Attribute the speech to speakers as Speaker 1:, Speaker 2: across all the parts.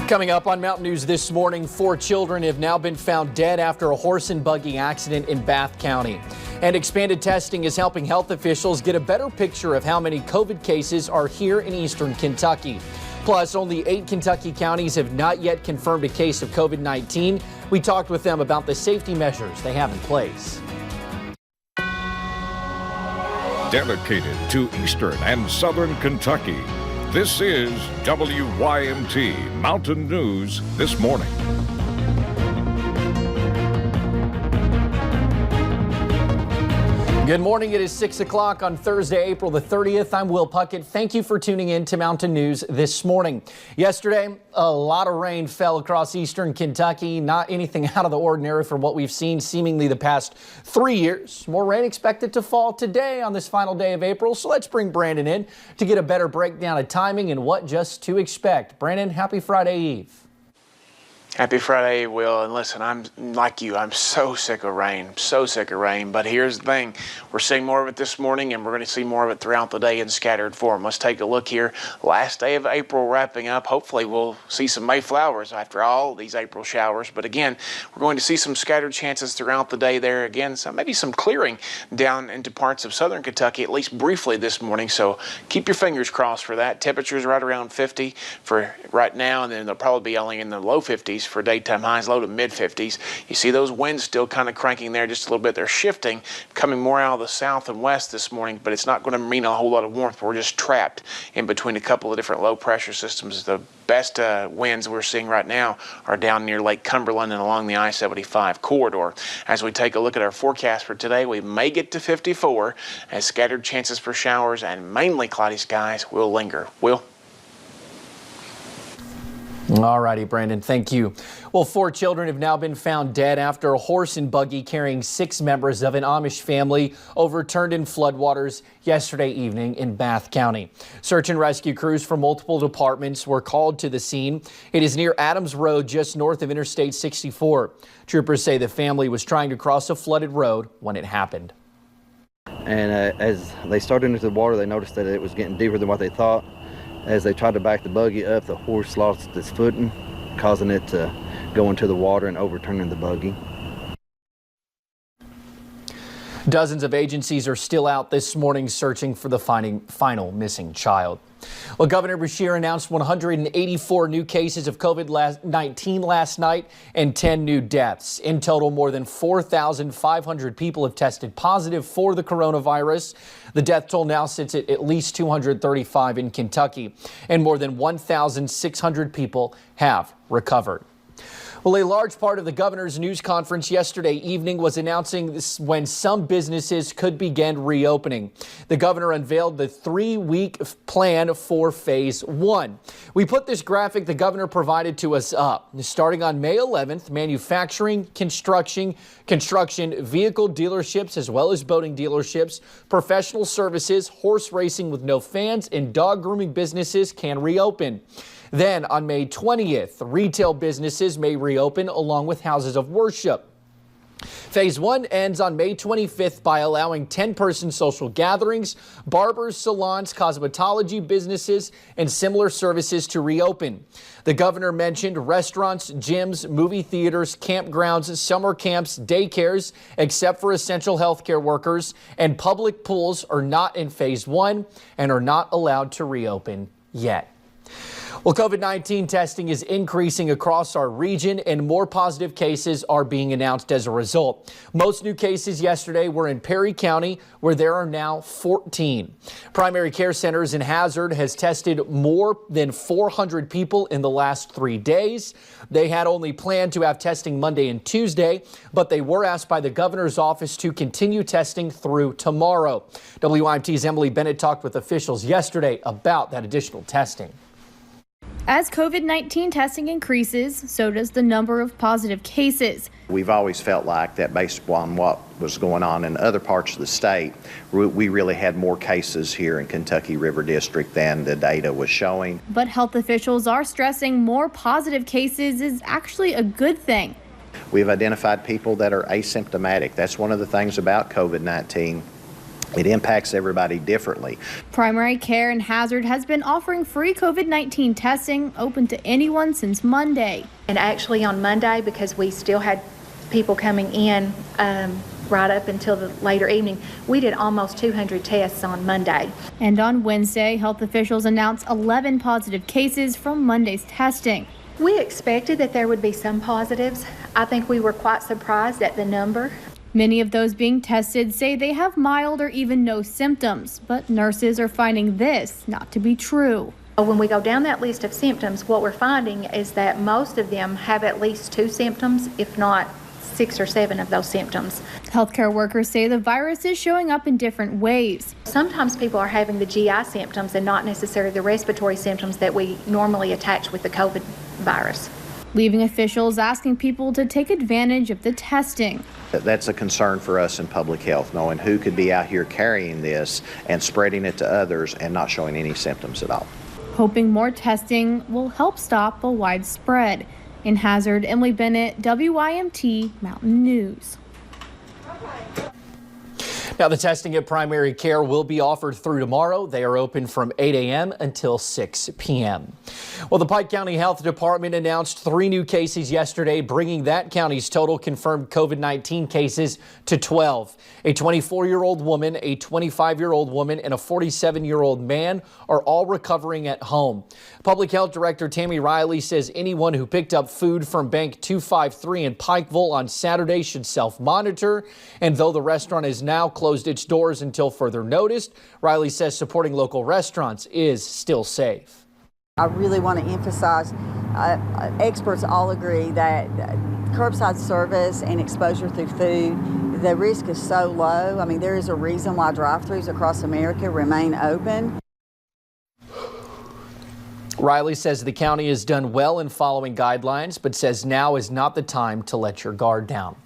Speaker 1: Coming up on Mountain News this morning, 4 children have now been found dead after a horse and buggy accident in Bath County. And expanded testing is helping health officials get a better picture of how many COVID cases are here in eastern Kentucky. Plus, only 8 Kentucky counties have not yet confirmed a case of COVID-19. We talked with them about the safety measures they have in place.
Speaker 2: Dedicated to eastern and southern Kentucky, this is WYMT Mountain News This Morning.
Speaker 1: Good morning. It is 6 o'clock on Thursday, April the 30th. I'm Will Puckett. Thank you for tuning in to Mountain News This Morning. Yesterday, a lot of rain fell across eastern Kentucky. Not anything out of the ordinary from what we've seen seemingly the past 3 years. More rain expected to fall today on this final day of April. So let's bring Brandon in to get a better breakdown of timing and what just to expect. Brandon, happy Friday Eve.
Speaker 3: Happy Friday, Will. And listen, I'm like you. I'm so sick of rain. But here's the thing. We're seeing more of it this morning, and we're going to see more of it throughout the day in scattered form. Let's take a look here. Last day of April wrapping up. Hopefully, we'll see some Mayflowers after all these April showers. But again, we're going to see some scattered chances throughout the day there. Again, maybe some clearing down into parts of southern Kentucky, at least briefly this morning. So keep your fingers crossed for that. Temperatures right around 50 for right now, and then they'll probably be only in the low 50s for daytime highs, low to mid 50s. You see those winds still kind of cranking there just a little bit. They're shifting, coming more out of the south and west this morning, but it's not going to mean a whole lot of warmth. We're just trapped in between a couple of different low pressure systems. The best winds we're seeing right now are down near Lake Cumberland and along the I-75 corridor. As we take a look at our forecast for today, we may get to 54 as scattered chances for showers and mainly cloudy skies will linger. Will?
Speaker 1: All righty, Brandon, thank you. Well, 4 children have now been found dead after a horse and buggy carrying 6 members of an Amish family overturned in floodwaters yesterday evening in Bath County. Search and rescue crews from multiple departments were called to the scene. It is near Adams Road, just north of Interstate 64. Troopers say the family was trying to cross a flooded road when it happened.
Speaker 4: And as they started into the water, they noticed that it was getting deeper than what they thought. As they tried to back the buggy up, the horse lost its footing, causing it to go into the water and overturning the buggy.
Speaker 1: Dozens of agencies are still out this morning searching for the final missing child. Well, Governor Beshear announced 184 new cases of COVID-19 last night and 10 new deaths. In total, more than 4,500 people have tested positive for the coronavirus. The death toll now sits at least 235 in Kentucky, and more than 1,600 people have recovered. Well, a large part of the governor's news conference yesterday evening was announcing this when some businesses could begin reopening. The governor unveiled the 3-week plan for phase 1. We put this graphic the governor provided to us up. Starting on May 11th, manufacturing, construction, vehicle dealerships, as well as boating dealerships, professional services, horse racing with no fans, and dog grooming businesses can reopen. Then on May 20th, retail businesses may reopen along with houses of worship. Phase 1 ends on May 25th by allowing 10-person social gatherings, barbers, salons, cosmetology businesses, and similar services to reopen. The governor mentioned restaurants, gyms, movie theaters, campgrounds, summer camps, daycares, except for essential healthcare workers, and public pools are not in Phase 1 and are not allowed to reopen yet. Well, COVID-19 testing is increasing across our region and more positive cases are being announced as a result. Most new cases yesterday were in Perry County, where there are now 14. Primary Care Centers in Hazard has tested more than 400 people in the last 3 days. They had only planned to have testing Monday and Tuesday, but they were asked by the governor's office to continue testing through tomorrow. WYMT's Emily Bennett talked with officials yesterday about that additional testing.
Speaker 5: As COVID-19 testing increases, so does the number of positive cases.
Speaker 6: We've always felt like that based upon what was going on in other parts of the state, we really had more cases here in Kentucky River District than the data was showing.
Speaker 5: But health officials are stressing more positive cases is actually a good thing.
Speaker 6: We've identified people that are asymptomatic. That's one of the things about COVID-19 It impacts everybody differently.
Speaker 5: Primary Care in Hazard has been offering free COVID-19 testing open to anyone since Monday.
Speaker 7: And actually on Monday, because we still had people coming in right up until the later evening, we did almost 200 tests on Monday.
Speaker 5: And on Wednesday, health officials announced 11 positive cases from Monday's testing.
Speaker 7: We expected that there would be some positives. I think we were quite surprised at the number.
Speaker 5: Many of those being tested say they have mild or even no symptoms, but nurses are finding this not to be true.
Speaker 7: When we go down that list of symptoms, what we're finding is that most of them have at least 2 symptoms, if not 6 or 7 of those symptoms.
Speaker 5: Healthcare workers say the virus is showing up in different ways.
Speaker 7: Sometimes people are having the GI symptoms and not necessarily the respiratory symptoms that we normally attach with the COVID virus,
Speaker 5: leaving officials asking people to take advantage of the testing.
Speaker 6: That's a concern for us in public health, knowing who could be out here carrying this and spreading it to others and not showing any symptoms at all.
Speaker 5: Hoping more testing will help stop a widespread. In Hazard, Emily Bennett, WYMT Mountain News.
Speaker 1: Now, the testing at Primary Care will be offered through tomorrow. They are open from 8 a.m. until 6 p.m. Well, the Pike County Health Department announced 3 new cases yesterday, bringing that county's total confirmed COVID-19 cases to 12. A 24-year-old woman, a 25-year-old woman, and a 47-year-old man are all recovering at home. Public Health Director Tammy Riley says anyone who picked up food from Bank 253 in Pikeville on Saturday should self-monitor. And though the restaurant is now closed its doors until further notice, Riley says supporting local restaurants is still safe.
Speaker 8: I really want to emphasize, experts all agree that curbside service and exposure through food, the risk is so low. I mean, there is a reason why drive-thrus across America remain open.
Speaker 1: Riley says the county has done well in following guidelines, but says now is not the time to let your guard down.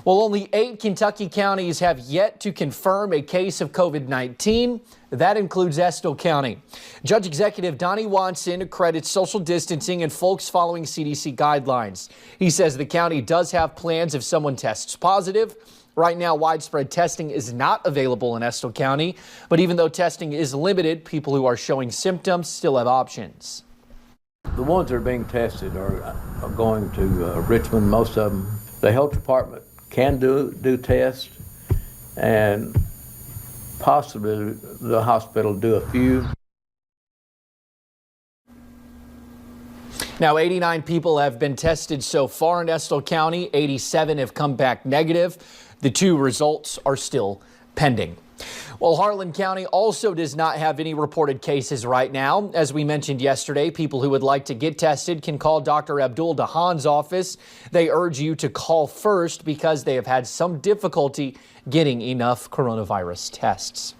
Speaker 1: Well, only 8 Kentucky counties have yet to confirm a case of COVID-19. That includes Estill County. Judge Executive Donnie Watson credits social distancing and folks following CDC guidelines. He says the county does have plans if someone tests positive. Right now, widespread testing is not available in Estill County, but even though testing is limited, people who are showing symptoms still have options.
Speaker 9: The ones that are being tested are going to Richmond, most of them. The health department can do tests, and possibly the hospital do a few.
Speaker 1: Now, 89 people have been tested so far in Estill County. 87 have come back negative. The 2 results are still pending. Well, Harlan County also does not have any reported cases right now. As we mentioned yesterday, people who would like to get tested can call Dr. Abdul Dahan's office. They urge you to call first because they have had some difficulty getting enough coronavirus tests.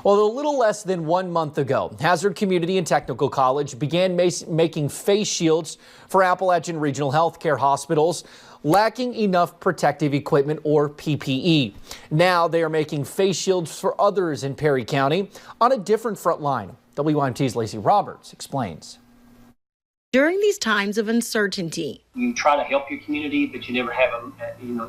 Speaker 1: Well, a little less than 1 month ago, Hazard Community and Technical College began making face shields for Appalachian Regional Healthcare hospitals lacking enough protective equipment or PPE. Now they are making face shields for others in Perry County on a different front line. WYMT's Lacey Roberts explains.
Speaker 10: During these times of uncertainty,
Speaker 11: you try to help your community, but you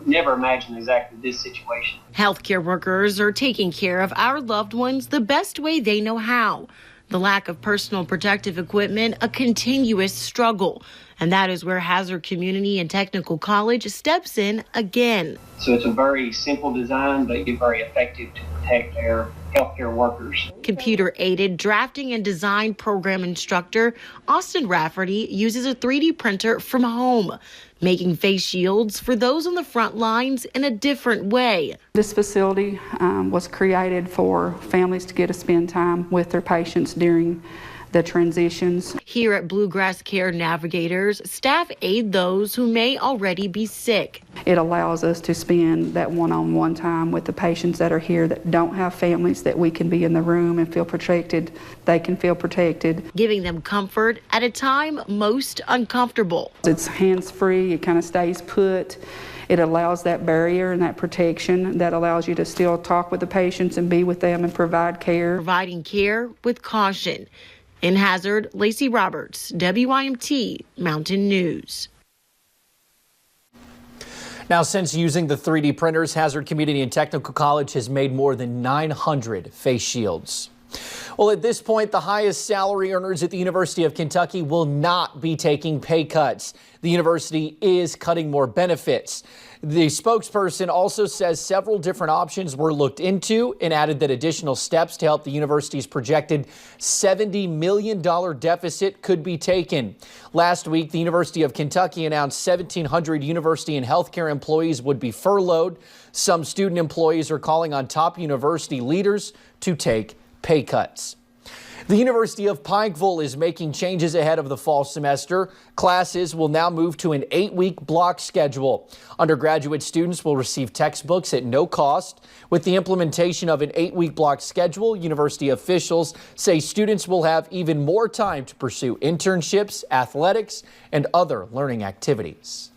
Speaker 11: never imagine exactly this situation.
Speaker 10: Healthcare workers are taking care of our loved ones the best way they know how. The lack of personal protective equipment, a continuous struggle. And that is where Hazard Community and Technical College steps in again.
Speaker 11: So it's a very simple design, but it's very effective to protect our healthcare workers.
Speaker 10: Computer-aided drafting and design program instructor Austin Rafferty uses a 3D printer from home, making face shields for those on the front lines in a different way.
Speaker 12: This facility was created for families to get to spend time with their patients during the transitions.
Speaker 10: Here at Bluegrass Care Navigators, staff aid those who may already be sick.
Speaker 12: It allows us to spend that one-on-one time with the patients that are here that don't have families, that we can be in the room and feel protected. They can feel protected.
Speaker 10: Giving them comfort at a time most uncomfortable.
Speaker 12: It's hands-free, it kind of stays put. It allows that barrier and that protection that allows you to still talk with the patients and be with them and provide care.
Speaker 10: Providing care with caution. In Hazard, Lacey Roberts, WYMT Mountain News.
Speaker 1: Now, since using the 3D printers, Hazard Community and Technical College has made more than 900 face shields. Well, at this point, the highest salary earners at the University of Kentucky will not be taking pay cuts. The university is cutting more benefits. The spokesperson also says several different options were looked into and added that additional steps to help the university's projected $70 million deficit could be taken. Last week, the University of Kentucky announced 1,700 university and healthcare employees would be furloughed. Some student employees are calling on top university leaders to take pay cuts. The University of Pikeville is making changes ahead of the fall semester. Classes will now move to an 8-week block schedule. Undergraduate students will receive textbooks at no cost. With the implementation of an 8-week block schedule, university officials say students will have even more time to pursue internships, athletics, and other learning activities.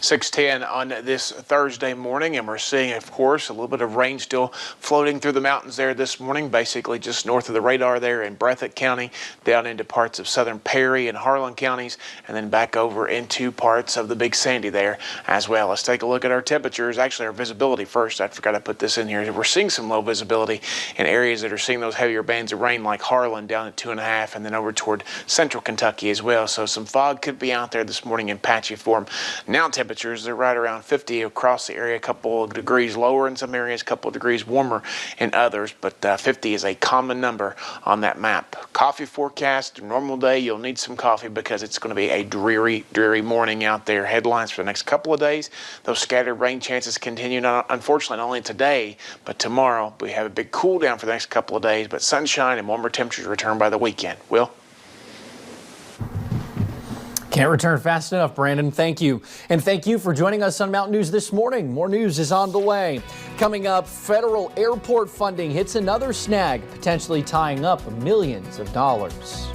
Speaker 3: 6:10 on this Thursday morning, and we're seeing, of course, a little bit of rain still floating through the mountains there this morning, basically just north of the radar there in Breathitt County, down into parts of southern Perry and Harlan counties, and then back over into parts of the Big Sandy there as well. Let's take a look at our temperatures, actually our visibility first. I forgot to put this in here. We're seeing some low visibility in areas that are seeing those heavier bands of rain like Harlan down at 2.5, and then over toward central Kentucky as well. So some fog could be out there this morning in patchy form. Now temperatures, they're right around 50 across the area, a couple of degrees lower in some areas, a couple of degrees warmer in others, but 50 is a common number on that map. Coffee forecast, normal day, you'll need some coffee because it's going to be a dreary morning out there. Headlines for the next couple of days, those scattered rain chances continue, unfortunately not only today, but tomorrow. We have a big cool down for the next couple of days, but sunshine and warmer temperatures return by the weekend. Will?
Speaker 1: Can't return fast enough, Brandon. Thank you. And thank you for joining us on Mountain News this morning. More news is on the way. Coming up, federal airport funding hits another snag, potentially tying up millions of dollars.